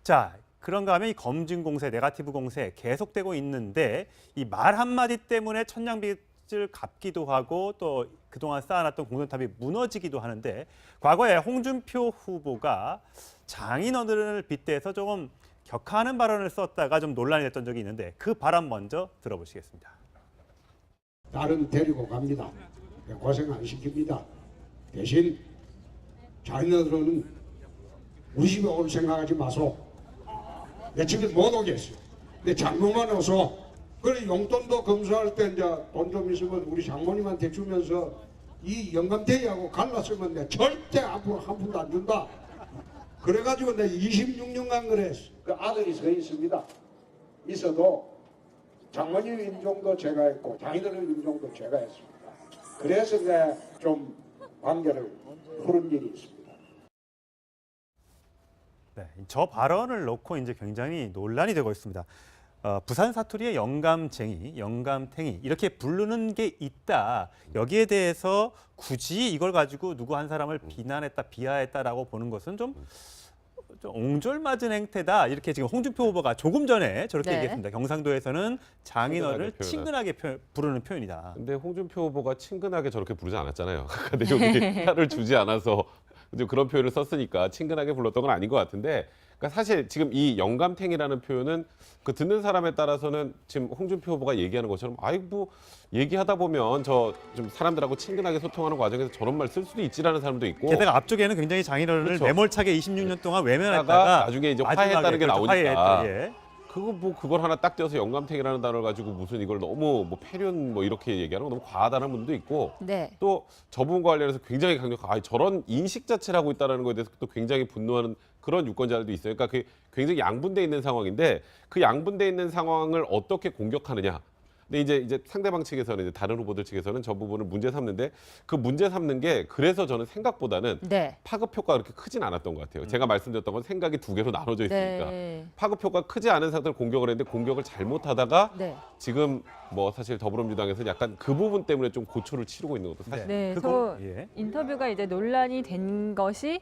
자, 그런가 하면 이 검증 공세, 네거티브 공세 계속되고 있는데 이 말 한마디 때문에 천냥빚을 갚기도 하고 또 그동안 쌓아놨던 공론탑이 무너지기도 하는데 과거에 홍준표 후보가 장인어른을 빗대서 조금 격하는 발언을 썼다가 좀 논란이 됐던 적이 있는데 그 발언 먼저 들어보시겠습니다. 딸은 데리고 갑니다. 고생 안 시킵니다. 대신 자녀들은 우리 집에 올 생각하지 마소. 내 집에 못 오겠어요. 내 장모만 와서 그래 용돈도 검수할 때 이제 돈 좀 있으면 우리 장모님한테 주면서 이 영감대기하고 갈랐으면 내 절대 앞으로 한 푼도 안 준다. 그래가지고 내가 26년간 그랬어. 그 아들이 서 있습니다. 있어도 장모님 임종도 제가 했고 장인어른 임종도 제가 했습니다. 그래서 내가 좀 관계를 풀은 일이 있습니다. 네, 저 발언을 놓고 이제 굉장히 논란이 되고 있습니다. 부산 사투리의 영감쟁이, 영감탱이 이렇게 부르는 게 있다. 여기에 대해서 굳이 이걸 가지고 누구 한 사람을 비난했다, 비하했다라고 보는 것은 좀 옹졸맞은 행태다. 이렇게 지금 홍준표 후보가 조금 전에 저렇게 네. 얘기했습니다. 경상도에서는 장인어른을 친근하게 부르는 표현이다. 근데 홍준표 후보가 친근하게 저렇게 부르지 않았잖아요. 근데 여기 탈을 주지 않아서 그런 표현을 썼으니까 친근하게 불렀던 건 아닌 것 같은데, 그러니까 사실 지금 이 영감탱이라는 표현은 그 듣는 사람에 따라서는 지금 홍준표 후보가 얘기하는 것처럼 아이고 얘기하다 보면 저 좀 사람들하고 친근하게 소통하는 과정에서 저런 말 쓸 수도 있지라는 사람도 있고, 게다가 앞쪽에는 굉장히 장인어른을 그렇죠. 매몰차게 26년 동안 외면했다가 나중에 이제 마지막에 화해했다는 게 그렇죠, 나오니까 화해했다, 예. 그걸 하나 딱 떼어서 영감탱이라는 단어를 가지고 무슨 이걸 너무 뭐 패륜 뭐 이렇게 얘기하는 건 너무 과하다는 분도 있고, 네. 또 저부분과 관련해서 굉장히 강력한 저런 인식 자체를 하고 있다는 거에 대해서 또 굉장히 분노하는 그런 유권자들도 있어요. 그러니까 그 굉장히 양분돼 있는 상황인데 그 양분돼 있는 상황을 어떻게 공격하느냐. 근데 이제 상대방 측에서는 이제 다른 후보들 측에서는 저 부분을 문제 삼는데, 그 문제 삼는 게 그래서 저는 생각보다는 네. 파급 효과가 그렇게 크진 않았던 것 같아요. 제가 말씀드렸던 건 생각이 두 개로 나눠져 있으니까 네. 파급 효과가 크지 않은 상태를 공격을 했는데 공격을 잘못하다가 네. 지금 뭐 사실 더불어민주당에서 약간 그 부분 때문에 좀 고초를 치르고 있는 것도 사실. 네, 그거- 저 예. 인터뷰가 이제 논란이 된 것이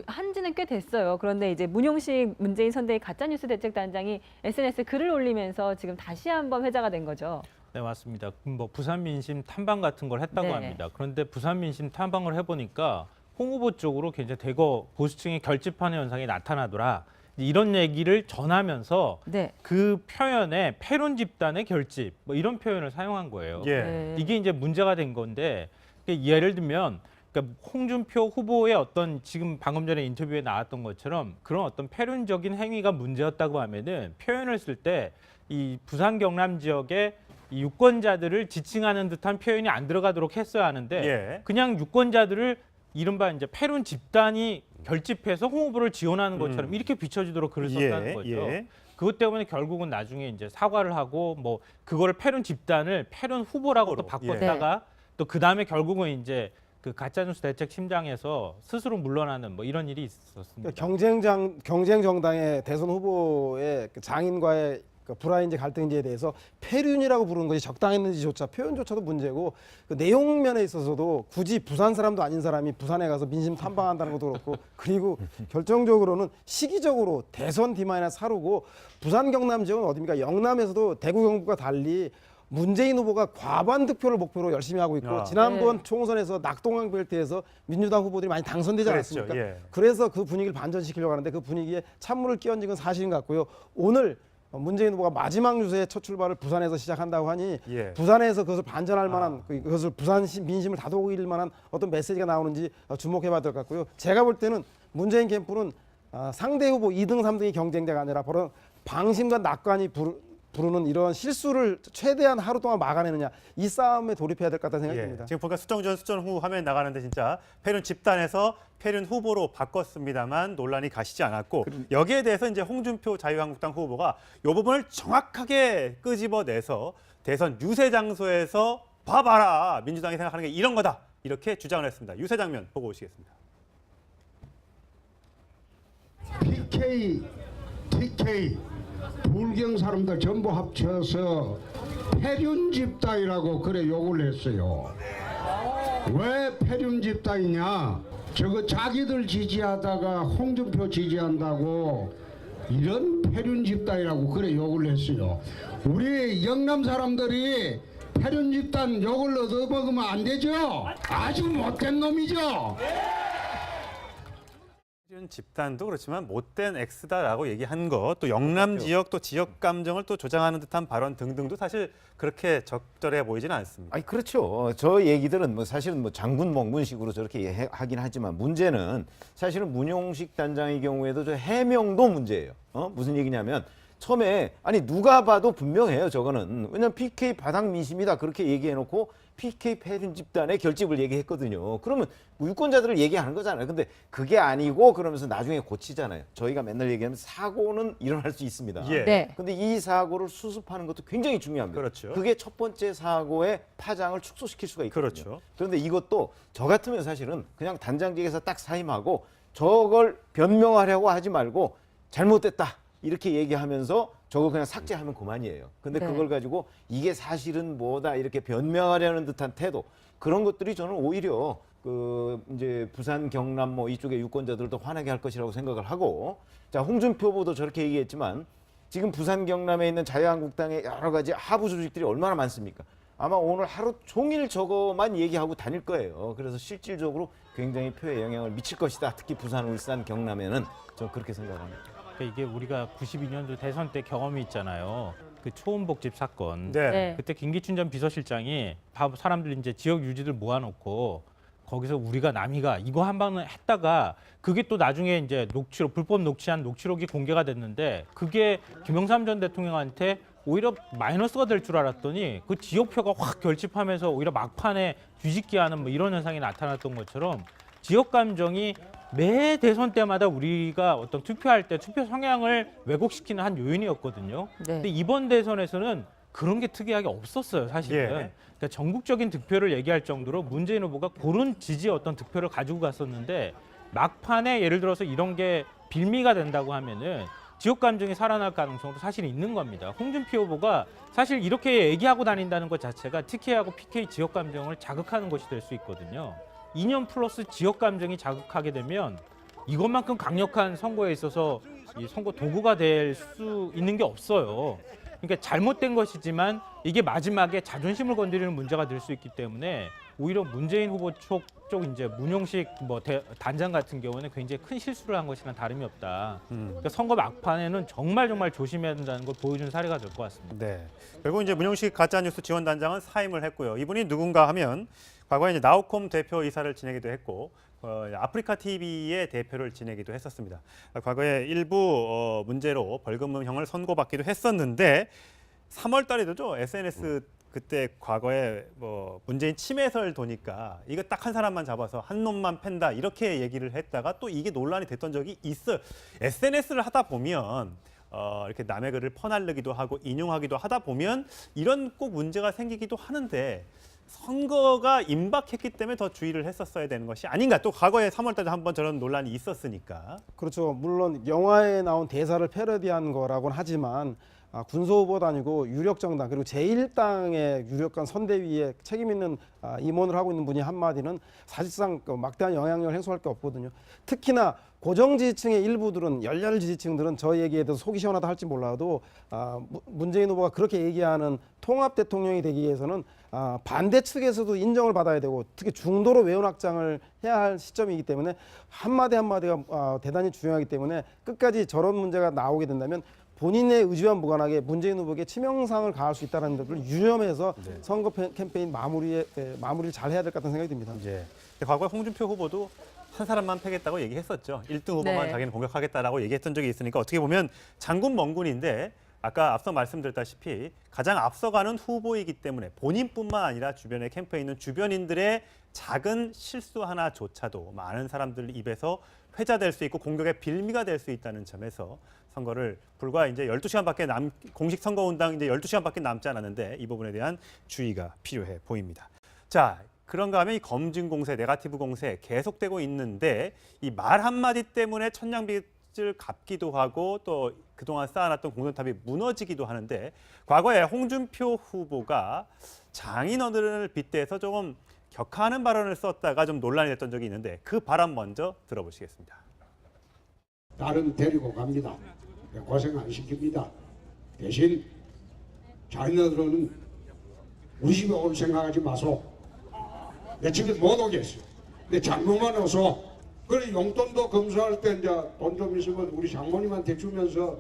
한지는 꽤 됐어요. 그런데 이제 문용식 문재인 선대위 가짜뉴스 대책단장이 SNS 글을 올리면서 지금 다시 한번 회자가 된 거죠. 네, 맞습니다. 뭐 부산 민심 탐방 같은 걸 했다고 네. 합니다. 그런데 부산 민심 탐방을 해보니까 홍 후보 쪽으로 굉장히 대거 보수층이 결집하는 현상이 나타나더라. 이런 얘기를 전하면서 네. 그 표현에 패륜 집단의 결집 뭐 이런 표현을 사용한 거예요. 예. 네. 이게 이제 문제가 된 건데, 예를 들면 그러니까 홍준표 후보의 어떤 지금 방금 전에 인터뷰에 나왔던 것처럼 그런 어떤 패륜적인 행위가 문제였다고 하면은 표현을 쓸 때 이 부산 경남 지역의 이 유권자들을 지칭하는 듯한 표현이 안 들어가도록 했어야 하는데 예. 그냥 유권자들을 이른바 이제 패륜 집단이 결집해서 홍 후보를 지원하는 것처럼 이렇게 비춰지도록 글을 썼다는 예, 거죠. 예. 그것 때문에 결국은 나중에 이제 사과를 하고 뭐 그거를 패륜 집단을 패륜 후보라고 또 후보로, 바꿨다가 또 그 다음에 결국은 이제 그 가짜뉴스 대책 팀장에서 스스로 물러나는 뭐 이런 일이 있었습니다. 경쟁 정당의 대선 후보의 그 장인과의 그 불화인지 갈등인지에 대해서 패륜이라고 부르는 것이 적당했는지조차 표현조차도 문제고, 그 내용 면에 있어서도 굳이 부산 사람도 아닌 사람이 부산에 가서 민심 탐방한다는 것도 그렇고, 그리고 결정적으로는 시기적으로 대선 D-4고 부산 경남 지역은 어디입니까? 영남에서도 대구 경북과 달리 문재인 후보가 과반 득표를 목표로 열심히 하고 있고, 지난번 네. 총선에서 낙동강 벨트에서 민주당 후보들이 많이 당선되지 그랬죠. 않았습니까? 예. 그래서 그 분위기를 반전시키려고 하는데 그 분위기에 찬물을 끼얹은 건 사실인 것 같고요. 오늘 문재인 후보가 마지막 유세의 첫 출발을 부산에서 시작한다고 하니 예. 부산에서 그것을 반전할 만한, 그것을 부산 민심을 다독일 만한 어떤 메시지가 나오는지 주목해봐야 될 것 같고요. 제가 볼 때는 문재인 캠프는 상대 후보 2등, 3등이 경쟁자가 아니라 바로 방심과 낙관이 부르는 이런 실수를 최대한 하루 동안 막아내느냐, 이 싸움에 돌입해야 될 것 같다는 생각이 듭니다. 지금 보니까 수정 전, 수정 후 화면 나가는데 진짜 패륜 집단에서 패륜 후보로 바꿨습니다만 논란이 가시지 않았고, 여기에 대해서 이제 홍준표 자유한국당 후보가 이 부분을 정확하게 끄집어내서 대선 유세 장소에서 봐봐라, 민주당이 생각하는 게 이런 거다, 이렇게 주장을 했습니다. 유세 장면 보고 오시겠습니다. TK 불경 사람들 전부 합쳐서 패륜 집단이라고 그래 욕을 했어요. 왜 패륜 집단이냐? 저거 자기들 지지하다가 홍준표 지지한다고 이런 폐륜 집단이라고 그래 욕을 했어요. 우리 영남 사람들이 폐륜 집단 욕을 얻어먹으면 안 되죠. 아주 못된 놈이죠. 이런 집단도 그렇지만 못된 X다라고 얘기한 것, 또 영남 지역 또 지역 감정을 또 조장하는 듯한 발언 등등도 사실 그렇게 적절해 보이지는 않습니다. 아니 그렇죠. 저 얘기들은 뭐 사실은 뭐 장군 멍군식으로 저렇게 하긴 하지만 문제는 사실은 문용식 단장의 경우에도 저 해명도 문제예요. 무슨 얘기냐면 처음에 아니 누가 봐도 분명해요. 저거는 왜냐면 PK 바닥 민심이다 그렇게 얘기해놓고 PK 폐륜 집단의 결집을 얘기했거든요. 그러면 유권자들을 얘기하는 거잖아요. 근데 그게 아니고 그러면서 나중에 고치잖아요. 저희가 맨날 얘기하면 사고는 일어날 수 있습니다. 예. 네. 근데 이 사고를 수습하는 것도 굉장히 중요합니다. 그렇죠. 그게 첫 번째 사고의 파장을 축소시킬 수가 있거든요. 그렇죠. 그런데 이것도 저 같으면 사실은 그냥 단장직에서 딱 사임하고 저걸 변명하려고 하지 말고 잘못됐다 이렇게 얘기하면서 저거 그냥 삭제하면 그만이에요. 근데 네. 그걸 가지고 이게 사실은 뭐다 이렇게 변명하려는 듯한 태도 그런 것들이 저는 오히려 그 이제 부산 경남 뭐 이쪽의 유권자들도 화나게 할 것이라고 생각을 하고 자 홍준표 후보도 저렇게 얘기했지만 지금 부산 경남에 있는 자유한국당의 여러 가지 하부 조직들이 얼마나 많습니까? 아마 오늘 하루 종일 저거만 얘기하고 다닐 거예요. 그래서 실질적으로 굉장히 표에 영향을 미칠 것이다. 특히 부산, 울산, 경남에는 저는 그렇게 생각합니다. 그러니까 이게 우리가 92년도 대선 때 경험이 있잖아요. 그 초음복집 사건. 네. 네. 그때 김기춘 전 비서실장이 사람들 이제 지역 유지들 모아놓고 거기서 우리가 남이가 이거 한 방을 했다가 그게 또 나중에 이제 녹취록 불법 녹취한 녹취록이 공개가 됐는데 그게 김영삼 전 대통령한테 오히려 마이너스가 될 줄 알았더니 그 지역표가 확 결집하면서 오히려 막판에 뒤집기하는 뭐 이런 현상이 나타났던 것처럼 지역 감정이 매 대선 때마다 우리가 어떤 투표할 때 투표 성향을 왜곡시키는 한 요인이었거든요. 네. 근데 이번 대선에서는 그런 게 특이하게 없었어요, 사실은. 예. 그러니까 전국적인 득표를 얘기할 정도로 문재인 후보가 그런 지지의 어떤 득표를 가지고 갔었는데 막판에 예를 들어서 이런 게 빌미가 된다고 하면은 지역 감정이 살아날 가능성도 사실 있는 겁니다. 홍준표 후보가 사실 이렇게 얘기하고 다닌다는 것 자체가 TK하고 PK 지역 감정을 자극하는 것이 될 수 있거든요. 2년 플러스 지역 감정이 자극하게 되면 이것만큼 강력한 선거에 있어서 이 선거 도구가 될 수 있는 게 없어요. 그러니까 잘못된 것이지만 이게 마지막에 자존심을 건드리는 문제가 될 수 있기 때문에 오히려 문재인 후보 쪽 이제 문용식 단장 같은 경우는 굉장히 큰 실수를 한 것이나 다름이 없다. 그러니까 선거 막판에는 정말 조심해야 된다는 걸 보여준 사례가 될 것 같습니다. 네. 결국 이제 문용식 가짜뉴스 지원단장은 사임을 했고요. 이분이 누군가 하면 과거에 이제 나우콤 대표이사를 지내기도 했고 아프리카 TV의 대표를 지내기도 했었습니다. 과거에 일부 문제로 벌금형을 선고받기도 했었는데 3월 달에도죠. SNS 그때 과거에 뭐 문재인 침해설 도니까 이거 딱 한 사람만 잡아서 한 놈만 팬다 이렇게 얘기를 했다가 또 이게 논란이 됐던 적이 있어요. SNS를 하다 보면 이렇게 남의 글을 퍼날르기도 하고 인용하기도 하다 보면 이런 꼭 문제가 생기기도 하는데 선거가 임박했기 때문에 더 주의를 했었어야 되는 것이 아닌가. 또 과거에 3월 달에 한번 저런 논란이 있었으니까. 그렇죠. 물론 영화에 나온 대사를 패러디한 거라고는 하지만 군소 후보도 아니고 유력 정당 그리고 제1당의 유력한 선대위에 책임 있는 임원을 하고 있는 분이 한마디는 사실상 막대한 영향력을 행사할 게 없거든요. 특히나 고정 지지층의 일부들은 열렬 지지층들은 저 얘기에 대해서 속이 시원하다 할지 몰라도 문재인 후보가 그렇게 얘기하는 통합 대통령이 되기 위해서는 반대 측에서도 인정을 받아야 되고 특히 중도로 외연 확장을 해야 할 시점이기 때문에 한마디 한마디가 대단히 중요하기 때문에 끝까지 저런 문제가 나오게 된다면 본인의 의지와 무관하게 문재인 후보에게 치명상을 가할 수 있다는 점을 유념해서 선거 캠페인 마무리를 잘 해야 될 것 같다는 생각이 듭니다. 예. 과거에 홍준표 후보도 한 사람만 패겠다고 얘기했었죠. 1등 후보만 네. 자기는 공격하겠다라고 얘기했던 적이 있으니까 어떻게 보면 장군 멍군인데 아까 앞서 말씀드렸다시피 가장 앞서가는 후보이기 때문에 본인뿐만 아니라 주변에 캠프에 있는 주변인들의 작은 실수 하나조차도 많은 사람들 입에서 회자될 수 있고 공격의 빌미가 될 수 있다는 점에서 선거를 불과 이제 12시간밖에 공식 선거운동 이제 12시간밖에 남지 않았는데 이 부분에 대한 주의가 필요해 보입니다. 자, 그런가 하면 이 검증 공세, 네거티브 공세 계속되고 있는데 이 말 한마디 때문에 천냥빚을 갚기도 하고 또 그동안 쌓아놨던 공든탑이 무너지기도 하는데 과거에 홍준표 후보가 장인어른을 빗대서 조금 격하는 발언을 썼다가 좀 논란이 됐던 적이 있는데 그 발언 먼저 들어보시겠습니다. 딸은 데리고 갑니다. 고생 안 시킵니다. 대신 자기네들은 우리 집에 올 생각하지 마소. 내 집에 못 오겠어. 내 장모만 와서 그래 용돈도 검수할 때 이제 돈 좀 있으면 우리 장모님한테 주면서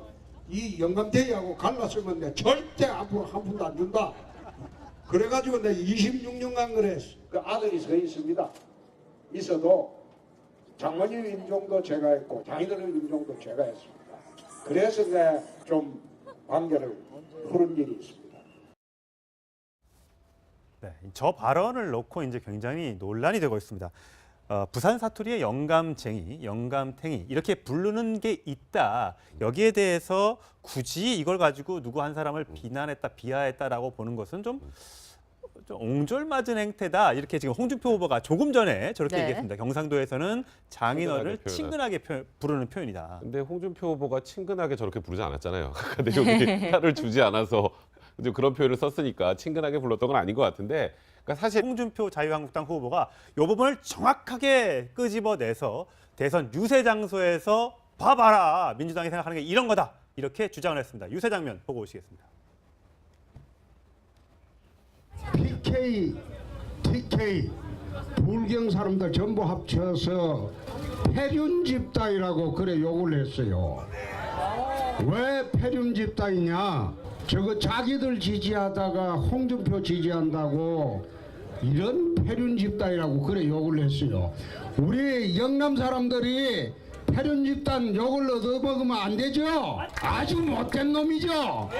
이 영감대기하고 갈랐으면 내 절대 앞으로 한 푼도 안 준다. 그래가지고 내가 26년간 그랬어. 그 아들이 서 있습니다. 있어도 장모님 임종도 제가 했고 자기들 임종도 제가 했습니다. 그래서 내가 좀 관계를 풀은 일이 있습니다. 네, 저 발언을 놓고 이제 굉장히 논란이 되고 있습니다. 부산 사투리의 영감쟁이, 영감탱이 이렇게 부르는 게 있다. 여기에 대해서 굳이 이걸 가지고 누구 한 사람을 비난했다, 비하했다라고 보는 것은 좀 옹졸맞은 행태다. 이렇게 지금 홍준표 후보가 조금 전에 저렇게 네. 얘기했습니다. 경상도에서는 장인어를 친근하게 친근하게 부르는 표현이다. 근데 홍준표 후보가 친근하게 저렇게 부르지 않았잖아요. 근데 여기 탈을 주지 않아서 이제 그런 표현을 썼으니까 친근하게 불렀던 건 아닌 것 같은데, 그러니까 사실 홍준표 자유한국당 후보가 이 부분을 정확하게 끄집어내서 대선 유세 장소에서 봐봐라 민주당이 생각하는 게 이런 거다 이렇게 주장을 했습니다. 유세 장면 보고 오시겠습니다. PK, TK 불경 사람들 전부 합쳐서 폐륜 집단이라고 그래 욕을 했어요. 왜 폐륜 집단이냐? 저거 자기들 지지하다가 홍준표 지지한다고 이런 폐륜 집단이라고 그래 욕을 했어요. 우리 영남 사람들이 폐륜 집단 욕을 얻어먹으면 안 되죠? 아주 못된 놈이죠?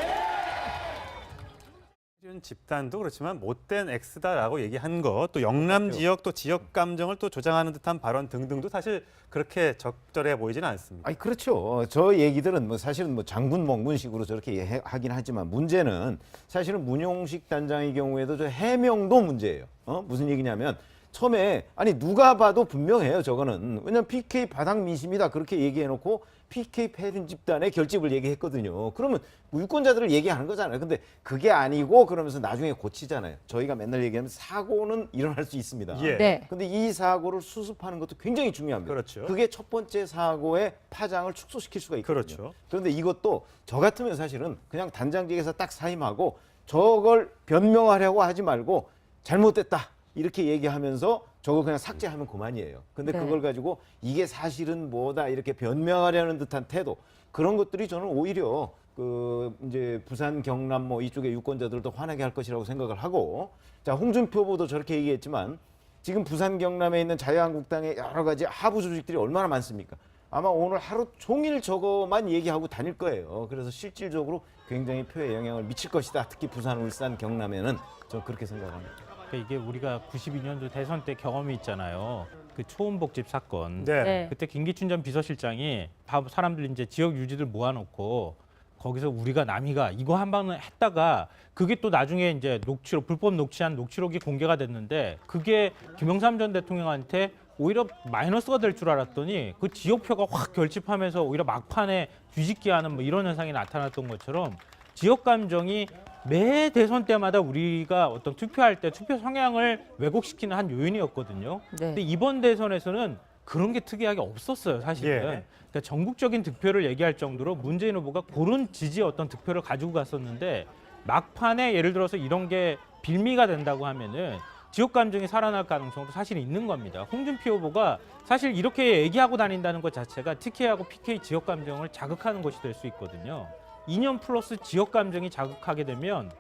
집단도 그렇지만 못된 X다라고 얘기한 것, 또 영남 지역 또 지역 감정을 또 조장하는 듯한 발언 등등도 사실 그렇게 적절해 보이지는 않습니다. 아니 그렇죠. 저 얘기들은 뭐 사실은 뭐 장군 멍군식으로 저렇게 하긴 하지만 문제는 사실은 문용식 단장의 경우에도 저 해명도 문제예요. 무슨 얘기냐면 처음에 아니 누가 봐도 분명해요. 저거는 왜냐면 PK 바닥 민심이다 그렇게 얘기해놓고 PK 폐륜 집단의 결집을 얘기했거든요. 그러면 유권자들을 얘기하는 거잖아요. 근데 그게 아니고 그러면서 나중에 고치잖아요. 저희가 맨날 얘기하면 사고는 일어날 수 있습니다. 예. 네. 근데 이 사고를 수습하는 것도 굉장히 중요합니다. 그렇죠. 그게 첫 번째 사고의 파장을 축소시킬 수가 있거든요. 그렇죠. 그런데 이것도 저 같으면 사실은 그냥 단장직에서 딱 사임하고 저걸 변명하려고 하지 말고 잘못됐다 이렇게 얘기하면서 저거 그냥 삭제하면 그만이에요. 근데 네. 그걸 가지고 이게 사실은 뭐다 이렇게 변명하려는 듯한 태도 그런 것들이 저는 오히려 그 이제 부산 경남 뭐 이쪽의 유권자들도 화나게 할 것이라고 생각을 하고 자 홍준표 후보도 저렇게 얘기했지만 지금 부산 경남에 있는 자유한국당의 여러 가지 하부 조직들이 얼마나 많습니까? 아마 오늘 하루 종일 저거만 얘기하고 다닐 거예요. 그래서 실질적으로 굉장히 표에 영향을 미칠 것이다. 특히 부산, 울산, 경남에는 저는 그렇게 생각합니다. 그러니까 이게 우리가 92년도 대선 때 경험이 있잖아요. 그 초음복집 사건. 네. 네. 그때 김기춘 전 비서실장이 사람들 이제 지역 유지들 모아놓고 거기서 우리가 남이가 이거 한 방은 했다가 그게 또 나중에 이제 녹취록 불법 녹취한 녹취록이 공개가 됐는데 그게 김영삼 전 대통령한테 오히려 마이너스가 될 줄 알았더니 그 지역표가 확 결집하면서 오히려 막판에 뒤집기하는 뭐 이런 현상이 나타났던 것처럼 지역 감정이 매 대선 때마다 우리가 어떤 투표할 때 투표 성향을 왜곡시키는 한 요인이었거든요. 네. 근데 이번 대선에서는 그런 게 특이하게 없었어요, 사실은. 예. 그러니까 전국적인 득표를 얘기할 정도로 문재인 후보가 그런 지지의 어떤 득표를 가지고 갔었는데 막판에 예를 들어서 이런 게 빌미가 된다고 하면은 지역 감정이 살아날 가능성도 사실 있는 겁니다. 홍준표 후보가 사실 이렇게 얘기하고 다닌다는 것 자체가 TK하고 PK 지역 감정을 자극하는 것이 될 수 있거든요. 2년 플러스 지역 감정이 자극하게 되면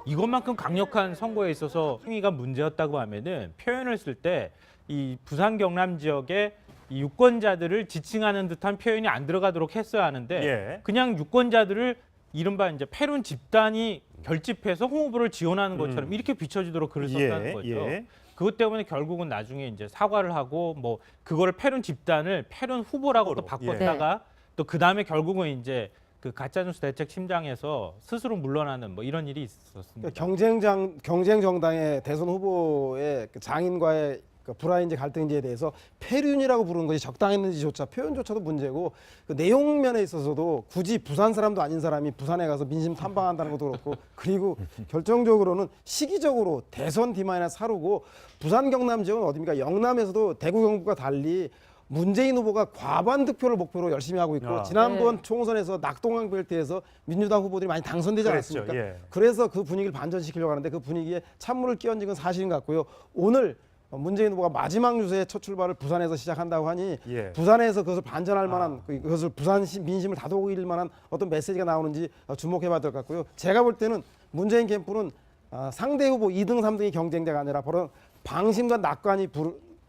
이것만큼 강력한 선거에 있어서 행위가 문제였다고 하면은 표현을 쓸 때 이 부산 경남 지역의 이 유권자들을 지칭하는 듯한 표현이 안 들어가도록 했어야 하는데 예. 그냥 유권자들을 이른바 이제 패륜 집단이 결집해서 홍 후보를 지원하는 것처럼 이렇게 비춰지도록 글을 썼다는 거죠. 예. 그것 때문에 결국은 나중에 이제 사과를 하고 뭐 그거를 패륜 집단을 패륜 후보라고 또 후보로, 바꿨다가 또 그 다음에 결국은 이제 그 가짜뉴스 대책 팀장에서 스스로 물러나는 뭐 이런 일이 있었습니다. 그러니까 경쟁 정당의 대선 후보의 그 장인과의 그 불화인지 갈등인지에 대해서 폐륜이라고 부르는 것이 적당했는지조차 표현조차도 문제고 그 내용 면에 있어서도 굳이 부산 사람도 아닌 사람이 부산에 가서 민심 탐방한다는 것도 그렇고 그리고 결정적으로는 시기적으로 대선 D-4르고 부산 경남 지역은 어디입니까? 영남에서도 대구 경북과 달리 문재인 후보가 과반 득표를 목표로 열심히 하고 있고 아. 지난번 네. 총선에서 낙동강 벨트에서 민주당 후보들이 많이 당선되지 그랬죠. 않았습니까? 예. 그래서 그 분위기를 반전시키려고 하는데 그 분위기에 찬물을 끼얹은 건 사실인 것 같고요. 오늘 문재인 후보가 마지막 유세의 첫 출발을 부산에서 시작한다고 하니 예. 부산에서 그것을 반전할 만한 그것을 부산 민심을 다독일 만한 어떤 메시지가 나오는지 주목해봐야 될 것 같고요. 제가 볼 때는 문재인 캠프는 상대 후보 2등, 3등이 경쟁자가 아니라 바로 방심과 낙관이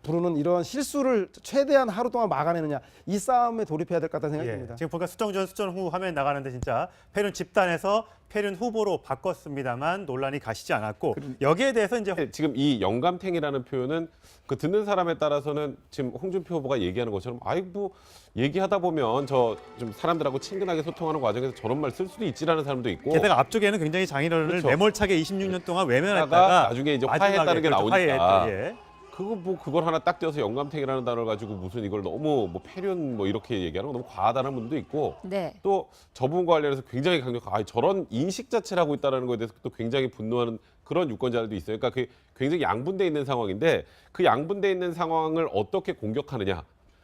부르는 이런 실수를 최대한 하루 동안 막아내느냐 이 싸움에 돌입해야 될 것 같다는 생각이 예. 듭니다. 지금 보니까 수정 전 수정 후 화면 나가는데 진짜 패륜 집단에서 패륜 후보로 바꿨습니다만 논란이 가시지 않았고 여기에 대해서 이제 지금 이 영감탱이라는 표현은 그 듣는 사람에 따라서는 지금 홍준표 후보가 얘기하는 것처럼 아이 뭐 얘기하다 보면 저 좀 사람들하고 친근하게 소통하는 과정에서 저런 말 쓸 수도 있지라는 사람도 있고 게다가 앞쪽에는 굉장히 장인어른을 그렇죠. 매몰차게 26년 동안 외면했다가 하다가 나중에 이제 마지막에 화해했다는 게 그렇죠. 나오니까. 화해했죠. 예. 그걸 하나 딱 떼어서 영감탱이라는 단어를 가지고 무슨 이걸 너무 뭐 패륜 뭐 이렇게 얘기하는 거 너무 과하다는 분도 있고 네. 또 저 부분과 관련해서 굉장히 강력한 저런 인식 자체를 하고 있다는 거에 대해서 또 굉장히 분노하는 그런 유권자들도 있어요. 그러니까 그 굉장히 양분돼 있는 상황인데 그 양분돼 있는 상황을 어떻게 공격하느냐.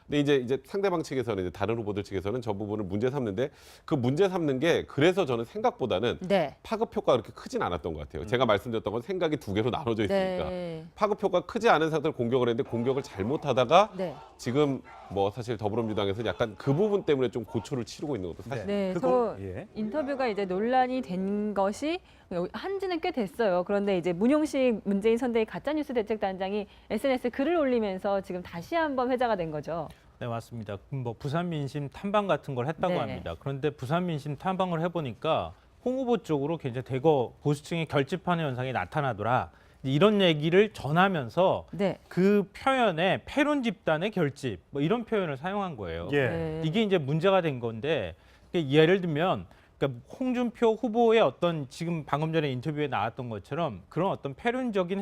근데 이제 상대방 측에서는 이제 다른 후보들 측에서는 저 부분을 문제 삼는데 그 문제 삼는 게 그래서 저는 생각보다는 네. 파급 효과가 그렇게 크진 않았던 것 같아요. 제가 말씀드렸던 건 생각이 두 개로 나눠져 있으니까 네. 파급 효과가 크지 않은 상태로 공격을 했는데 공격을 잘못하다가 네. 지금 뭐 사실 더불어민주당에서 약간 그 부분 때문에 좀 고초를 치르고 있는 것도 사실. 네, 그거- 저 예. 인터뷰가 이제 논란이 된 것이 한지는 꽤 됐어요. 그런데 이제 문용식 문재인 선대위 가짜뉴스 대책단장이 SNS 글을 올리면서 지금 다시 한번 회자가 된 거죠. 네, 맞습니다. 뭐 부산 민심 탐방 같은 걸 했다고 네. 합니다. 그런데 부산 민심 탐방을 해보니까 홍 후보 쪽으로 굉장히 대거 보수층의 결집하는 현상이 나타나더라. 이런 얘기를 전하면서 네. 그 표현에 패륜 집단의 결집 뭐 이런 표현을 사용한 거예요. 예. 네. 이게 이제 문제가 된 건데 예를 들면 그러니까 홍준표 후보의 어떤 지금 방금 전에 인터뷰에 나왔던 것처럼 그런 어떤 패륜적인